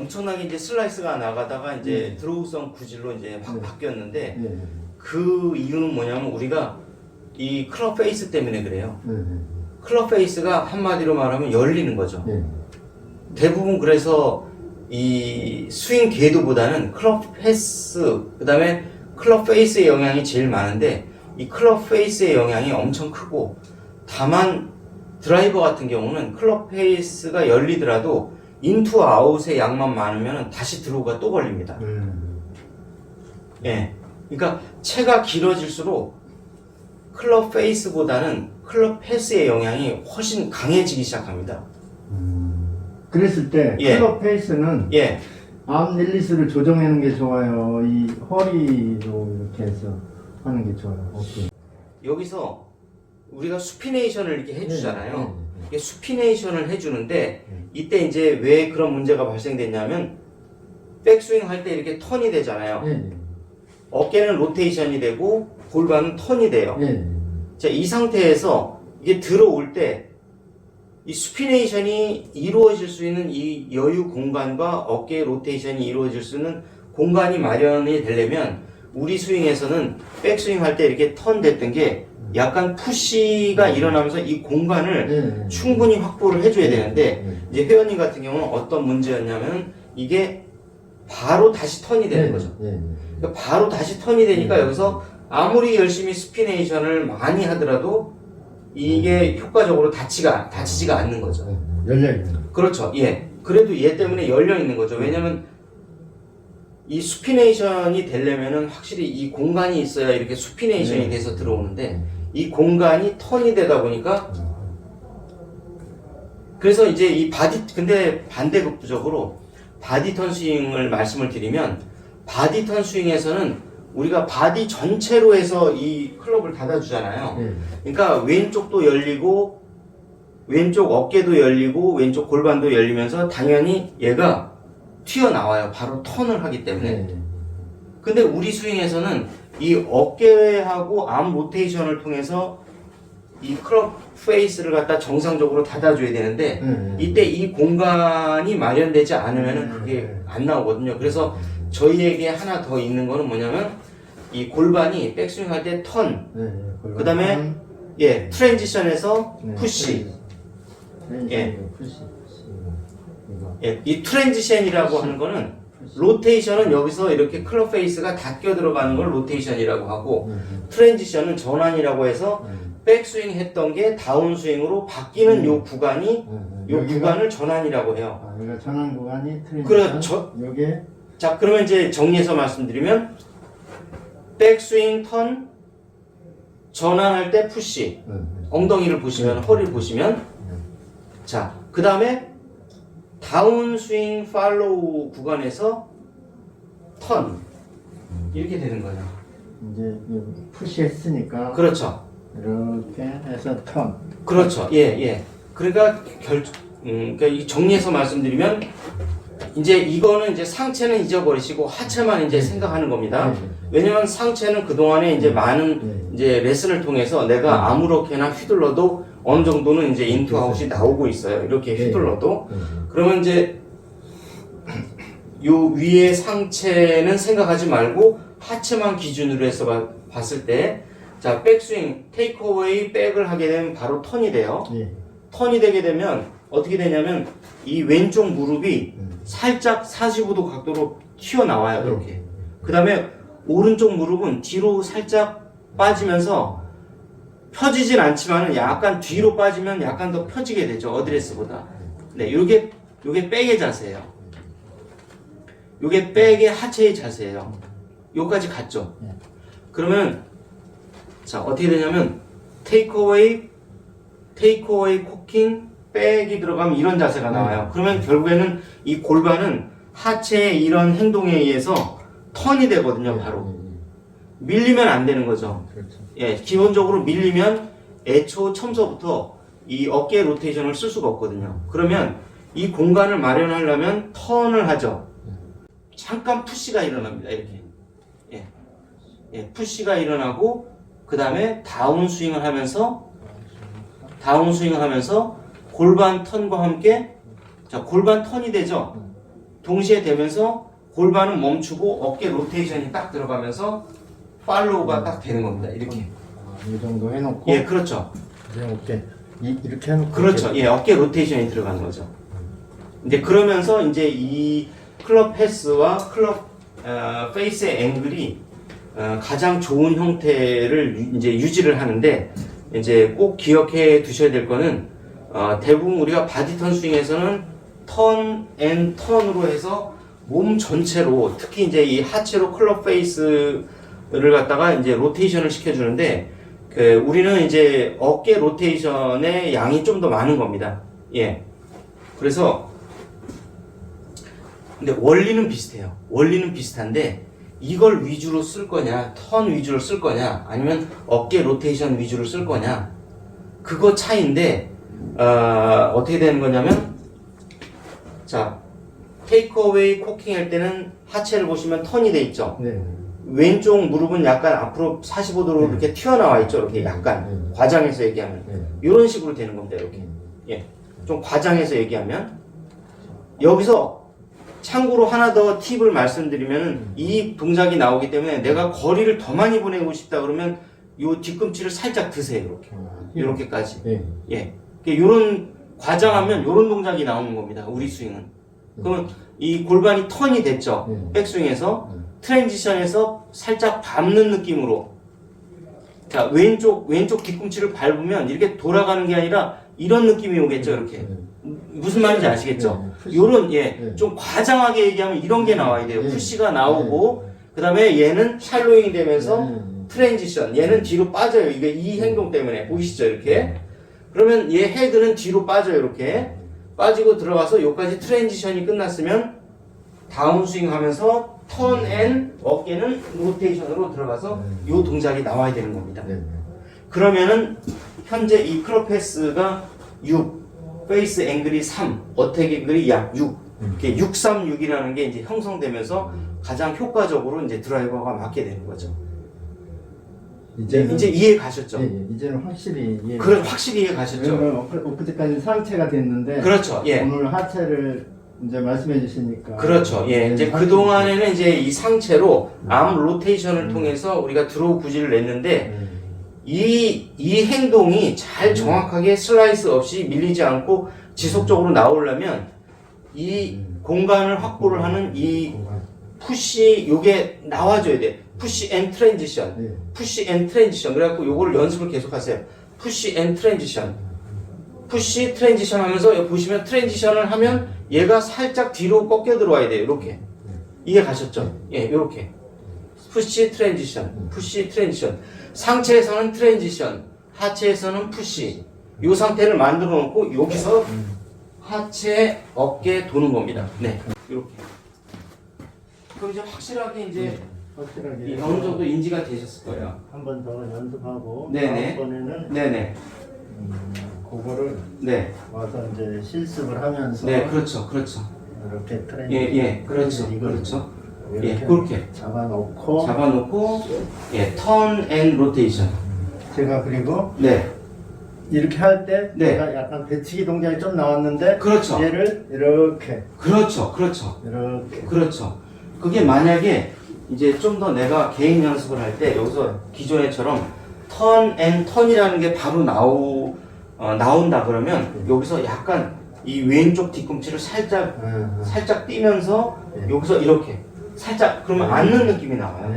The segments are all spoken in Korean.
엄청나게 이제 슬라이스가 나가다가 이제 드로우성 구질로 이제 확 바뀌었는데 네. 그 이유는 뭐냐면 우리가 이 클럽 페이스 때문에 그래요. 네. 클럽 페이스가 한마디로 말하면 열리는 거죠. 네. 대부분 그래서 이 스윙 궤도보다는 클럽 패스 그 다음에 클럽 페이스의 영향이 제일 많은데 이 클럽 페이스의 영향이 엄청 크고 다만 드라이버 같은 경우는 클럽 페이스가 열리더라도 인투 아웃의 양만 많으면 다시 드로우가 또 걸립니다. 예. 그러니까 채가 길어질수록 클럽 페이스보다는 클럽 패스의 영향이 훨씬 강해지기 시작합니다. 그랬을 때 예. 클럽 페이스는 예. 암 릴리스를 조정하는 게 좋아요. 이 허리로 이렇게 해서 하는 게 좋아요. 오케이. 여기서 우리가 수피네이션을 이렇게 해주잖아요. 네. 이게 수피네이션을 해주는데 이때 이제 왜 그런 문제가 발생됐냐면 백스윙 할 때 이렇게 턴이 되잖아요. 네. 어깨는 로테이션이 되고 골반은 턴이 돼요. 네. 자, 이 상태에서 이게 들어올 때 이 수피네이션이 이루어질 수 있는 이 여유 공간과 어깨 로테이션이 이루어질 수 있는 공간이 마련이 되려면 우리 스윙에서는 백스윙 할 때 이렇게 턴 됐던 게 약간 푸시가 일어나면서 이 공간을 충분히 확보를 해줘야 되는데 이제 회원님 같은 경우는 어떤 문제였냐면 이게 바로 다시 턴이 되는 거죠. 그러니까 바로 다시 턴이 되니까 여기서 아무리 열심히 스피네이션을 많이 하더라도 이게 효과적으로 다치지가 않는 거죠. 열려있는. 그렇죠. 예. 그래도 얘 때문에 열려 있는 거죠. 왜냐면 이 수피네이션이 되려면은 확실히 이 공간이 있어야 이렇게 수피네이션이 돼서 들어오는데 이 공간이 턴이 되다 보니까 그래서 이제 이 근데 반대급부적으로 바디턴 스윙을 말씀을 드리면 바디턴 스윙에서는 우리가 바디 전체로 해서 이 클럽을 닫아주잖아요. 그러니까 왼쪽도 열리고 왼쪽 어깨도 열리고 왼쪽 골반도 열리면서 당연히 얘가 튀어나와요. 바로 턴을 하기 때문에. 근데 우리 스윙에서는 이 어깨하고 암 로테이션을 통해서 이 클럽 페이스를 갖다 정상적으로 닫아줘야 되는데 이때 이 공간이 마련되지 않으면 그게 안 나오거든요. 그래서 저희에게 하나 더 있는 거는 뭐냐면 이 골반이 백스윙 할 때 턴, 그 다음에 예 트랜지션에서 푸시, 예, 이 트랜지션이라고 하는 거는 로테이션은 여기서 이렇게 클럽 페이스가 닫혀 들어가는 걸 로테이션이라고 하고 트랜지션은 전환이라고 해서 백스윙 했던 게 다운스윙으로 바뀌는 요 구간이 요 구간을 전환이라고 해요. 이거 전환 구간이 트랜지션. 그렇죠. 요게 자, 그러면 이제 정리해서 말씀드리면 백스윙 턴 전환할 때 푸시 엉덩이를 보시면 허리를 보시면 자, 그 다음에 다운스윙 팔로우 구간에서 턴 이렇게 되는 거예요. 이제 푸시 했으니까 그렇죠. 이렇게 해서 턴. 그렇죠. 예, 예. 그러니까 그러니까 이 정리해서 말씀드리면 이제 이거는 이제 상체는 잊어버리시고 하체만 이제 생각하는 겁니다. 왜냐면 상체는 그동안에 이제 많은 이제 레슨을 통해서 내가 아무렇게나 휘둘러도 어느 정도는 이제 인투 아웃이 나오고 있어요. 이렇게 휘둘러도. 그러면 이제 요 위에 상체는 생각하지 말고 하체만 기준으로 해서 봤을 때 자, 백스윙, 테이크어웨이 백을 하게 되면 바로 턴이 돼요. 턴이 되게 되면 어떻게 되냐면 이 왼쪽 무릎이 살짝 45도 각도로 튀어나와요. 이렇게. 그 다음에 오른쪽 무릎은 뒤로 살짝 빠지면서 펴지진 않지만 약간 뒤로 빠지면 약간 더 펴지게 되죠. 어드레스보다. 네, 요게 백의 자세예요. 요게 백의 하체의 자세예요. 요까지 갔죠. 그러면 자, 어떻게 되냐면 테이크어웨이 코킹 백이 들어가면 이런 자세가 나와요. 그러면 결국에는 이 골반은 하체의 이런 행동에 의해서 턴이 되거든요. 바로 밀리면 안 되는 거죠. 예, 기본적으로 밀리면 애초 처음서부터 이 어깨 로테이션을 쓸 수가 없거든요. 그러면 이 공간을 마련하려면 턴을 하죠. 잠깐 푸시가 일어납니다. 이렇게 예, 푸시가 일어나고 그 다음에 다운스윙을 하면서 골반 턴과 함께 자, 골반 턴이 되죠. 동시에 되면서 골반은 멈추고 어깨 로테이션이 딱 들어가면서 팔로우가 딱 되는 겁니다. 이렇게. 이 정도 해놓고. 예, 그렇죠. 이제 어깨 이렇게 해놓고. 그렇죠. 예, 어깨 로테이션이 들어가는 거죠. 이제 그러면서 이제 이 클럽 패스와 클럽 페이스의 앵글이 가장 좋은 형태를 이제 유지를 하는데 이제 꼭 기억해 두셔야 될 거는 대부분 우리가 바디턴 스윙에서는 턴 앤 턴으로 해서 몸 전체로 특히 이제 이 하체로 클럽 페이스를 갖다가 이제 로테이션을 시켜주는데 우리는 이제 어깨 로테이션의 양이 좀 더 많은 겁니다. 예. 그래서 근데 원리는 비슷해요. 원리는 비슷한데 이걸 위주로 쓸 거냐, 턴 위주로 쓸 거냐, 아니면 어깨 로테이션 위주로 쓸 거냐, 그거 차이인데 어떻게 되는 거냐면 자 테이크어웨이 코킹 할 때는 하체를 보시면 턴이 돼 있죠. 네. 왼쪽 무릎은 약간 앞으로 45도로 네. 이렇게 튀어나와 있죠. 이렇게 약간 네. 과장해서 얘기하면 네. 이런 식으로 되는 겁니다. 이렇게 예, 좀 과장해서 얘기하면 여기서 참고로 하나 더 팁을 말씀드리면 이 동작이 나오기 때문에 내가 거리를 더 많이 보내고 싶다 그러면 이 뒤꿈치를 살짝 드세요. 이렇게 이렇게까지 네. 예, 이런 과장하면 이런 동작이 나오는 겁니다. 우리 스윙은 그러면 이 골반이 턴이 됐죠. 네. 백스윙에서 트랜지션에서 살짝 밟는 느낌으로 자 왼쪽 뒤꿈치를 밟으면 이렇게 돌아가는 게 아니라 이런 느낌이 오겠죠. 이렇게 무슨 말인지 아시겠죠? 네. 요런 네. 좀 과장하게 얘기하면 이런 게 나와야 돼요. 네. 푸시가 나오고 그 다음에 얘는 샬로잉이 되면서 네. 트랜지션 얘는 뒤로 빠져요. 이게 이 행동 때문에 보이시죠? 이렇게 그러면 얘 헤드는 뒤로 빠져요. 이렇게 빠지고 들어가서 여기까지 트랜지션이 끝났으면 다운스윙 하면서 턴 앤 어깨는 로테이션으로 들어가서 이 동작이 나와야 되는 겁니다. 네. 그러면은 현재 이 클럽 패스가 6, 페이스 앵글이 3, 어택 앵글이 약 6, 이렇게 636이라는 게 이제 형성되면서 가장 효과적으로 이제 드라이버가 맞게 되는 거죠. 이제 이해 가셨죠? 예, 이제는 확실히 이해. 그래 확실히 이해 가셨죠? 엊그제까지 상체가 됐는데 그렇죠. 예. 오늘 하체를 이제 말씀해 주시니까 그렇죠. 예. 이제 그 동안에는 이제 이 상체로 암 로테이션을 통해서 우리가 드로우 구질을 냈는데 이 행동이 잘 정확하게 슬라이스 없이 밀리지 않고 지속적으로 나오려면 이 공간을 확보를 하는 이 푸시 요게 나와줘야 돼. 푸시 앤 트랜지션. 네. 푸시 앤 트랜지션. 그래갖고 요거를 연습을 계속 하세요. 푸시 앤 트랜지션. 푸시 트랜지션 하면서 여기 보시면 트랜지션을 하면 얘가 살짝 뒤로 꺾여 들어와야 돼요. 이렇게. 이해 가셨죠? 예, 이렇게. 푸시 트랜지션. 푸시 트랜지션. 상체에서는 트랜지션. 하체에서는 푸시. 이 상태를 만들어 놓고 여기서 하체, 어깨 도는 겁니다. 네. 이렇게. 그럼 이제 확실하게 이제 확실하게 어느 정도 인지가 되셨을 거예요. 한 번 더 연습하고 네네. 다음번에는 네네. 그거를 네. 와서 이제 실습을 하면서 네, 그렇죠. 그렇죠. 이렇게 트레이닝 예, 예. 그렇죠. 이걸 그렇죠. 이렇게 예, 그렇게. 잡아놓고 잡아놓고, 예, 턴 앤 로테이션. 제가 그리고 네. 이렇게 할 때 네. 내가 약간 배치기 동작이 좀 나왔는데 그렇죠. 얘를 이렇게 그렇죠. 그렇죠. 이렇게 그렇죠. 그게 만약에 이제 좀 더 내가 개인 연습을 할 때 여기서 기존에처럼 턴 앤 턴이라는 게 바로 나온다 그러면 여기서 약간 이 왼쪽 뒤꿈치를 살짝 뛰면서 여기서 이렇게 살짝 그러면 앉는 느낌이 나와요.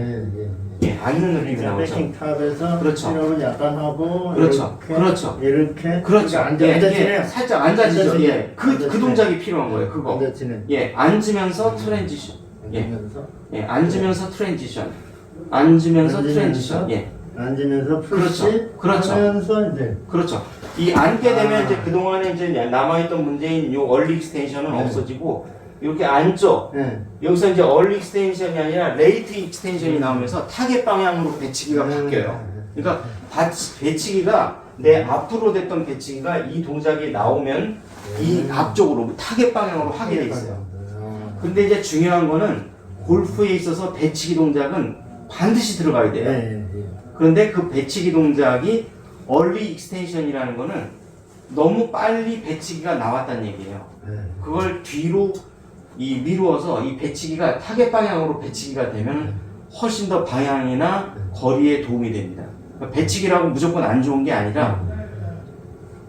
예, 앉는 느낌이 나오죠. 백킹 탑에서 그렇죠. 스피업을 약간 하고 그렇죠. 이렇게 그렇죠. 이렇게 그렇죠. 앉아지네요. 살짝 앉아지죠. 앉아지네. 예, 그 동작이 필요한 거예요. 그거. 앉아지네. 예, 앉으면서 트랜지션. 예, 앉으면서 예, 앉으면서 트랜지션. 앉으면서 트랜지션. 예, 앉으면서 푸시 그렇죠. 하면서 이제 그렇죠. 이 앉게 되면 이제 그 동안에 이제 남아있던 문제인 요 얼리 익스텐션은 네. 없어지고 이렇게 앉죠. 네. 여기서 이제 얼리 익스텐션이 아니라 레이트 익스텐션이 나오면서 타겟 방향으로 배치기가 바뀌어요. 그러니까 배치기가 내 앞으로 됐던 배치기가 이 동작이 나오면 이 앞쪽으로 타겟 방향으로 하게 돼 있어요. 근데 이제 중요한 거는 골프에 있어서 배치기 동작은 반드시 들어가야 돼요. 네. 그런데 그 배치기 동작이 얼리 익스텐션이라는 거는 너무 빨리 배치기가 나왔다는 얘기예요. 네. 그걸 뒤로 이 미루어서 이 배치기가 타겟 방향으로 배치기가 되면 훨씬 더 방향이나 거리에 도움이 됩니다. 그러니까 배치기라고 무조건 안 좋은 게 아니라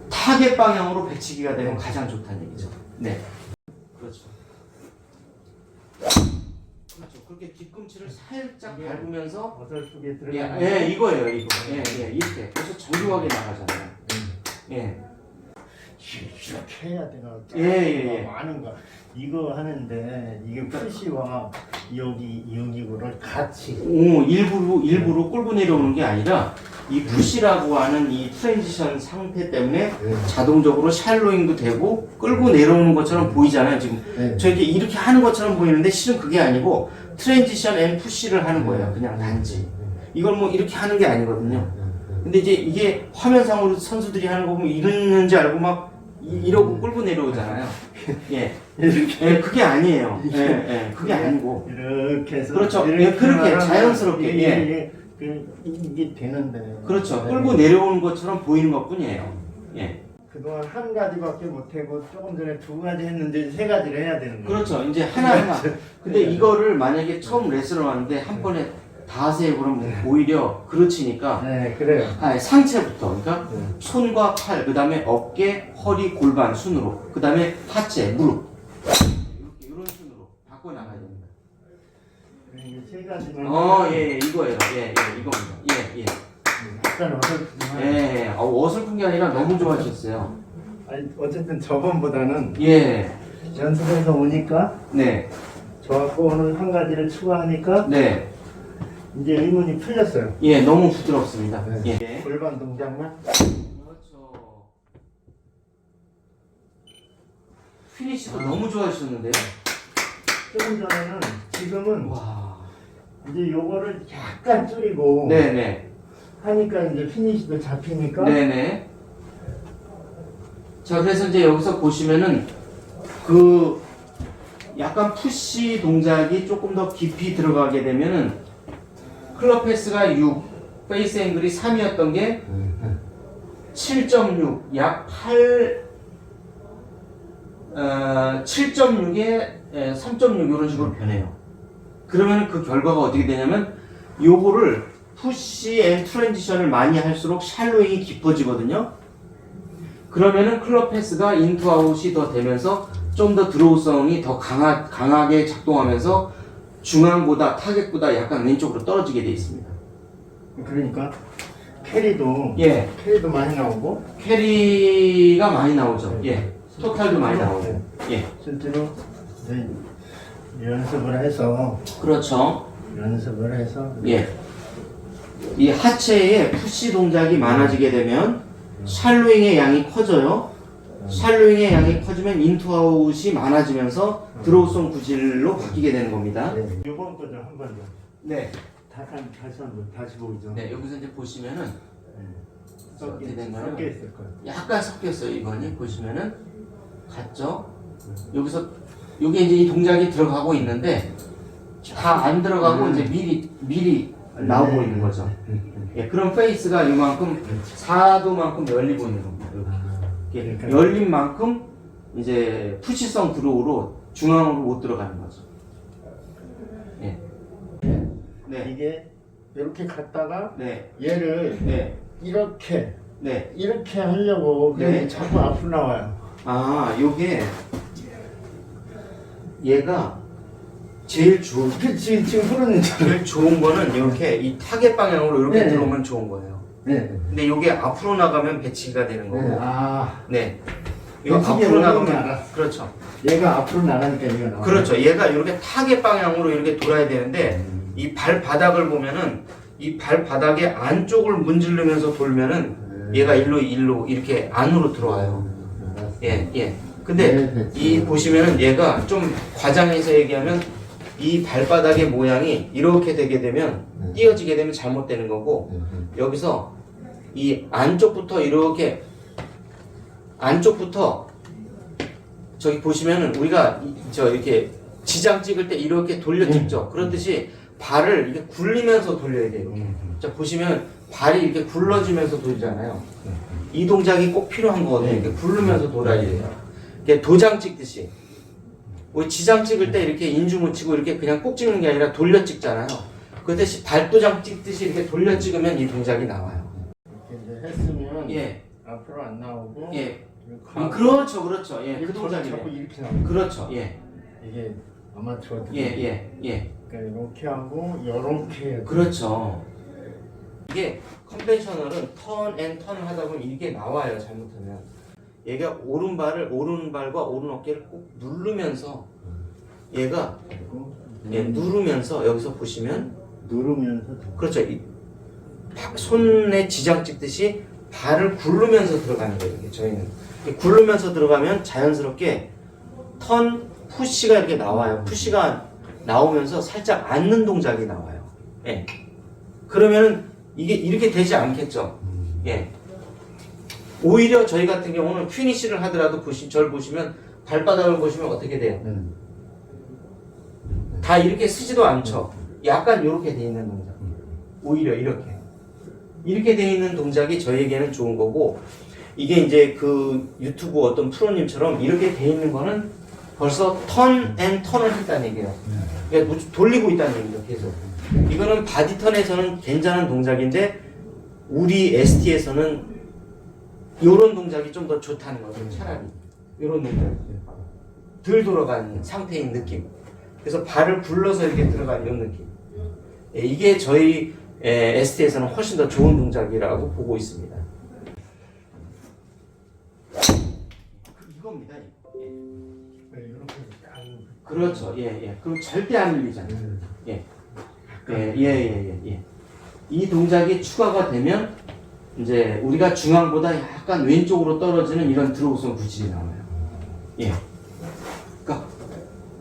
타겟 방향으로 배치기가 되면 가장 좋다는 얘기죠. 네. 그렇죠. 그렇죠. 그렇게 뒤꿈치를 살짝 밟으면서 어설프게 예, 들어가는 예, 이거예요, 이거. 예, 예, 이렇게. 그래서 정교하게 나가잖아요. 예. 이렇게 해야 되나? 예, 예, 예. 많은 거 이거 하는데 이게 푸시와 여기를 같이 오, 일부러 끌고 내려오는 게 아니라 이 푸시라고 하는 이 트랜지션 상태 때문에 자동적으로 샬로잉도 되고 끌고 내려오는 것처럼 보이잖아요. 지금 네. 저렇게 이렇게 하는 것처럼 보이는데 실은 그게 아니고 트랜지션 앤 푸시를 하는 거예요. 그냥 단지. 이걸 뭐 이렇게 하는 게 아니거든요. 근데 이제 이게 화면상으로 선수들이 하는 거 보면 이러는지 알고 막 이러고 끌고 내려오잖아요. 예. 예, 그게 아니에요. 예, 예, 그게 아니고. 이렇게 해서 그렇죠. 이렇게 예, 그렇게 하면 자연스럽게, 이게 되는데 그렇죠. 끌고 내려오는 것처럼 보이는 것 뿐이에요. 예. 그동안 한 가지밖에 못하고 조금 전에 두 가지 했는데 세 가지를 해야 되는 거예요. 그렇죠. 이제 하나하나. 근데 이거를 만약에 처음 레슨을 하는데 한 번에 다 하세요. 그러면 오히려 그르치니까. 네, 그래요. 아, 상체부터. 그러니까 네. 손과 팔, 그 다음에 어깨, 허리, 골반 순으로. 그 다음에 하체, 무릎. 이렇게 이런 순으로 바꿔 나가야 됩니다. 이게 세 가지만. 예, 이거예요. 예, 이겁니다. 예, 예. 약간 어설프지만. 예, 어설픈 게 아니라 너무 좋아하셨어요. 아니, 어쨌든 저번보다는 예, 연습해서 오니까 네, 저하고 오늘 한 가지를 추가하니까 네. 이제 의문이 풀렸어요. 예, 너무 부드럽습니다. 네. 예. 골반 동작만. 그렇죠. 피니시도 너무 좋아하셨는데요? 조금 전에는 지금은 와. 이제 요거를 약간 줄이고 네네. 하니까 이제 피니시도 잡히니까 네네. 자, 그래서 이제 여기서 보시면은 그 약간 푸시 동작이 조금 더 깊이 들어가게 되면은 클럽 패스가 6, 페이스 앵글이 3이었던 게 7.6, 약 7.6에 3.6 이런 식으로 변해요. 그러면 그 결과가 어떻게 되냐면 요거를 푸시 앤 트랜지션을 많이 할수록 샬로잉이 깊어지거든요. 그러면은 클럽 패스가 인투 아웃이 더 되면서 좀 더 드로우성이 더 강하게 작동하면서 중앙보다 타겟보다 약간 왼쪽으로 떨어지게 돼 있습니다. 그러니까 캐리도 예, 캐리도 많이 나오고 캐리가 많이 나오죠. 예, 토탈도 많이 나오고. 예, 실제로 이제 연습을 해서 그렇죠. 네. 예, 이 하체에 푸시 동작이 많아지게 되면 샬로잉의 양이 커져요. 샬로잉의 양이 커지면 인투아웃이 많아지면서 드로우성 구질로 바뀌게 되는 겁니다. 네. 이번 거죠 한 번 더. 네, 다시 한번 다시 보이죠. 네, 여기서 이제 보시면은 어떻게 된가요? 섞여 있을 거예요. 약간 섞였어요. 이번이 보시면은 같죠? 여기서 여기 이제 이 동작이 들어가고 있는데 다 안 들어가고 이제 미리 나오고 있는 거죠. 예, 그럼 페이스가 이만큼 4도만큼 열리고 있는 겁니다. 이렇게 그러니까. 열린 만큼 이제 푸시성 드로우로 중앙으로 못 들어가는 거죠. 예. 네. 이게 이렇게 갔다가 네. 얘를 네. 이렇게 네. 하려고 그러면 네. 자꾸 앞으로 나와요. 아, 요게 얘가 제일 좋은 지금 흐르는 제일 좋은 거는 이렇게 이 타겟 방향으로 이렇게 네. 들어오면 좋은 거예요. 네. 근데 이게 앞으로 나가면 배치기가 되는 거고. 네. 아, 네. 이거 배치기 앞으로 어려운 게 나가면 알아. 그렇죠. 얘가 앞으로 나가니까 이거 나와. 그렇죠. 얘가 이렇게 타겟 방향으로 이렇게 돌아야 되는데 이 발바닥을 보면은 이 발바닥의 안쪽을 문지르면서 돌면은 얘가 일로 이렇게 안으로 들어와요. 예, 예. 근데 이 보시면은 얘가 좀 과장해서 얘기하면 이 발바닥의 모양이 이렇게 되게 되면 띄어지게 되면 잘못되는 거고 여기서 이 안쪽부터 이렇게 안쪽부터 저기 보시면은 우리가 이렇게 지장 찍을 때 이렇게 돌려 찍죠. 그렇듯이 발을 이렇게 굴리면서 돌려야 돼요. 자 보시면 발이 이렇게 굴러지면서 돌잖아요. 이 동작이 꼭 필요한 거거든요. 이렇게 굴르면서 돌아야 돼요. 이렇게 도장 찍듯이 우리 지장 찍을 때 이렇게 인중 못 치고 이렇게 그냥 꼭 찍는 게 아니라 돌려 찍잖아요. 그 대신 발도장 찍듯이 이렇게 돌려 찍으면 이 동작이 나와요. 이렇게 이제 했으면 예, 앞으로 안 나오고 예. 이렇게 하고 그렇죠. 예, 그 이렇게 동작이에요. 자꾸 이렇게 나오고 그렇죠. 예, 이게 아마추어들 예. 그러니까 이렇게 하고 이렇게 해야 돼. 그렇죠. 이게 컨벤셔널은 턴 앤 턴을 하다 보면 이게 나와요. 잘못하면 얘가 오른발과 오른 어깨를 꼭 누르면서 얘가 그리고 누르면서 여기서 보시면 누르면서 그렇죠. 손에 지장 찍듯이 발을 굴르면서 들어가는 거예요. 이게 저희는 굴르면서 들어가면 자연스럽게 턴 푸시가 이렇게 나와요. 푸시가 나오면서 살짝 앉는 동작이 나와요. 예. 그러면은 이게 이렇게 되지 않겠죠. 예. 오히려 저희 같은 경우는 피니시를 하더라도 절 보시면 발바닥을 보시면 어떻게 돼요? 다 이렇게 쓰지도 않죠. 약간 이렇게 돼 있는 동작. 오히려 이렇게 돼 있는 동작이 저희에게는 좋은 거고, 이게 이제 그 유튜브 어떤 프로님처럼 이렇게 돼 있는 거는 벌써 턴 앤 턴을 했다는 얘기예요. 그러니까 돌리고 있다는 얘기죠, 계속. 이거는 바디턴에서는 괜찮은 동작인데 우리 ST에서는 이런 동작이 좀 더 좋다는 거죠. 차라리 이런 동작, 덜 돌아간 상태인 느낌. 그래서 발을 굴러서 이렇게 들어가는 이런 느낌. 예, 이게 저희 ST에서는 훨씬 더 좋은 동작이라고 보고 있습니다. 이겁니다. 예. 이렇게 그렇죠. 예. 그럼 절대 안 밀리잖아요. 예. 이 동작이 추가가 되면 이제 우리가 중앙보다 약간 왼쪽으로 떨어지는 이런 드로우성 구질이 나와요. 예. 그러니까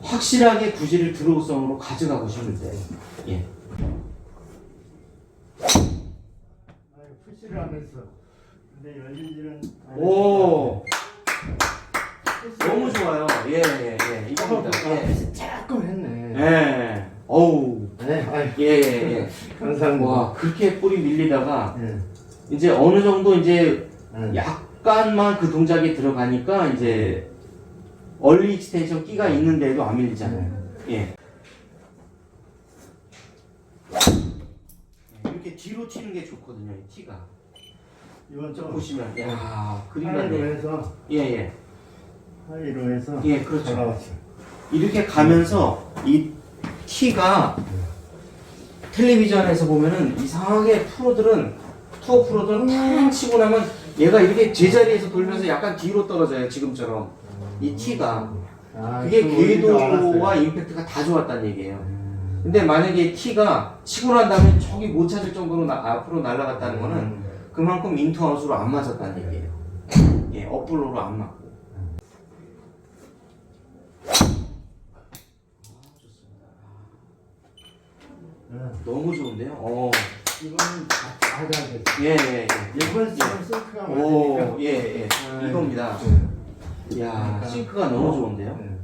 확실하게 구질을 드로우성으로 가져가고 싶을 때. 예. 푸시를 하면서 근데 열리지는 오. 너무 좋아요. 예. 이겁니다. 예. 조금 했네. 예. 어우. 네. 아이, 예. 감사합니다. 와, 그렇게 뿌리 밀리다가 예. 이제 어느 정도 이제 예. 약간만 그 동작이 들어가니까 이제 얼리 익스텐션 끼가 있는데도 안 밀리잖아요. 예. 이렇게 뒤로 튀는 게 좋거든요, 이 티가. 이건 좀 보시면, 야, 그림 하이로 같네. 해서 예. 하이로 해서 예, 그렇죠. 잘 나왔어. 이렇게 가면서 이 티가 텔레비전에서 보면은 이상하게 투어 프로들은 탕 치고 나면 얘가 이렇게 제자리에서 돌면서 약간 뒤로 떨어져요, 지금처럼. 이 티가. 그게 궤도와 임팩트가 다 좋았다는 얘기예요. 근데 만약에 티가 치고 난 다음에 저기 못 찾을 정도로 앞으로 날아갔다는 거는 그만큼 인투아웃으로 안 맞았다는 얘기예요. 예, 업블로로 안 맞고. 너무 좋은데요? 이거는 잘 됐어. 예. 이번 싱크가 오, 맞으니까. 예. 이겁니다. 이야, 그러니까. 싱크가 너무 좋은데요? 네.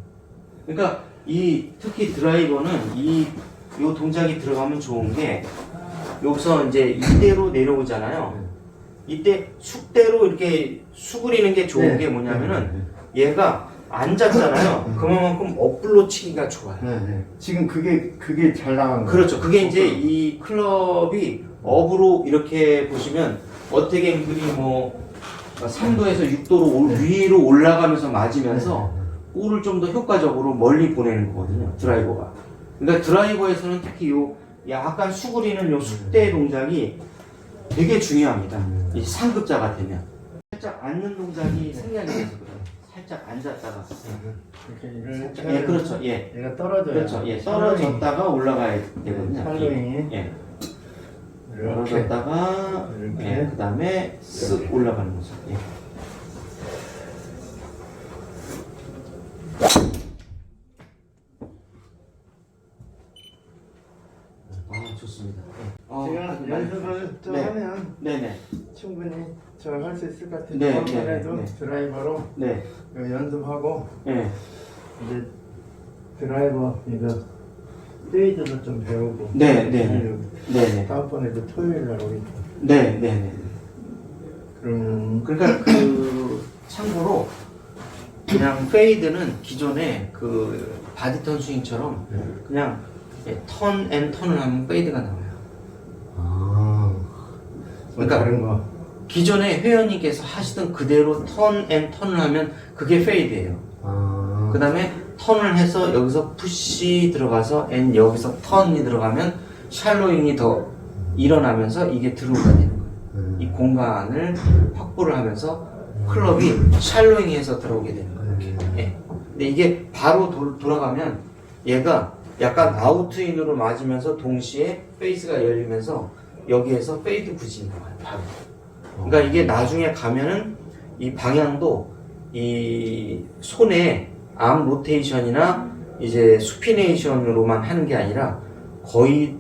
그러니까 특히 드라이버는 요 동작이 들어가면 좋은 게 여기서 이제 이대로 내려오잖아요. 이때 숙대로 이렇게 수그리는 게 좋은 게 뭐냐면은 얘가 앉았잖아요. 그만큼 업블로 치기가 좋아요. 네. 지금 그게 잘 나간 거예요. 그렇죠. 그게 이제 이 클럽이 업으로 이렇게 보시면 어떻게 앵글이 뭐 3도에서 6도로 위로 올라가면서 맞으면서 볼을 좀 더 효과적으로 멀리 보내는 거거든요. 드라이버가. 그러니까 드라이버에서는 특히 요 약간 수그리는 요 숙대 동작이 되게 중요합니다. 이 상급자가 되면 살짝 앉는 동작이 생략이 돼서 그래요. 살짝 앉았다가 이렇게 예, 그렇죠. 예. 얘가 떨어져요. 그렇죠. 예. 떨어졌다가 올라가야 되거든요. 살로잉이 예. 이렇게 떨어졌다가 이렇게. 예, 그다음에 쓱 올라가는 거죠. 예. 아, 좋습니다. 제가 연습을 좀 네. 하면 네네. 충분히 잘 할 수 있을 것 같아요. 네, 저번에도 네. 드라이버로 네. 이거 연습하고 네. 이제 드라이버 이거 페이드도 좀 배우고 네네. 다음번에도 토요일 날 오니까 네네네. 그러면 그러니까 참고로 그냥 페이드는 기존에 그 바디턴 스윙처럼 그냥 턴 앤 턴을 하면 페이드가 나와요. 아, 그러니까 다른 거. 기존에 회원님께서 하시던 그대로 턴 앤 턴을 하면 그게 페이드예요. 아, 그 다음에 턴을 해서 여기서 푸시 들어가서 앤 여기서 턴이 들어가면 샬로잉이 더 일어나면서 이게 드로우가 되는 거예요. 이 공간을 확보를 하면서 클럽이 샬로잉해서 들어오게 되는 거예요. 예. 근데 이게 바로 돌아가면 얘가 약간 아웃인으로 맞으면서 동시에 페이스가 열리면서 여기에서 페이드 부진이 나와요. 바로. 그러니까 이게 나중에 가면은 이 방향도 이 손의 암 로테이션이나 이제 수피네이션으로만 하는 게 아니라 거의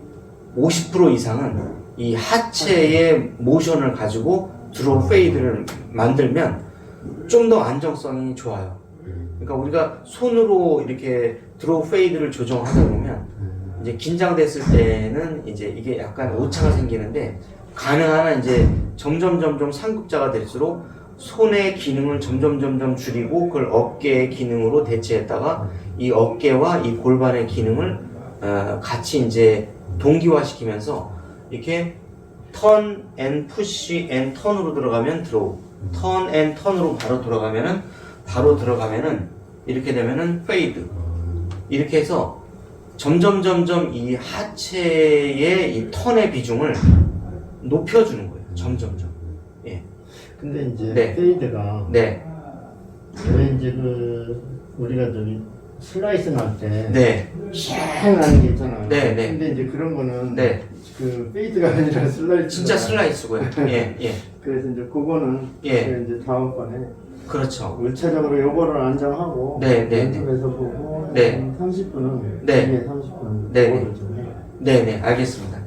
50% 이상은 이 하체의 모션을 가지고 드로우 페이드를 만들면 좀 더 안정성이 좋아요. 그러니까 우리가 손으로 이렇게 드로우 페이드를 조정하다 보면 이제 긴장됐을 때는 이제 이게 약간 오차가 생기는데 가능한 한 이제 점점 상급자가 될수록 손의 기능을 점점 줄이고 그걸 어깨의 기능으로 대체했다가 이 어깨와 이 골반의 기능을 같이 이제 동기화시키면서 이렇게 턴 앤 푸시 앤 턴으로 들어가면 드로우, 턴 앤 턴으로 바로 들어가면은 이렇게 되면은 페이드. 이렇게 해서 점점 이 하체의 이 턴의 비중을 높여주는 거예요. 점점점. 예. 근데 이제 네. 페이드가 네. 왜 이제 그 우리가 저기 슬라이스 날 때 네. 샹 하는 게 있잖아요. 네, 네. 근데 이제 그런 거는 네. 그 페이드가 아니라 슬라이스. 진짜 슬라이스고요. 예, 예. 그래서 이제 그거는 예. 이제 다음번에 그렇죠. 일차적으로 요거를 안정하고 네, 네, 연습해서 보고 네. 30분은 네. 30분은 네, 네. 그거를 좀 해요. 네네, 알겠습니다.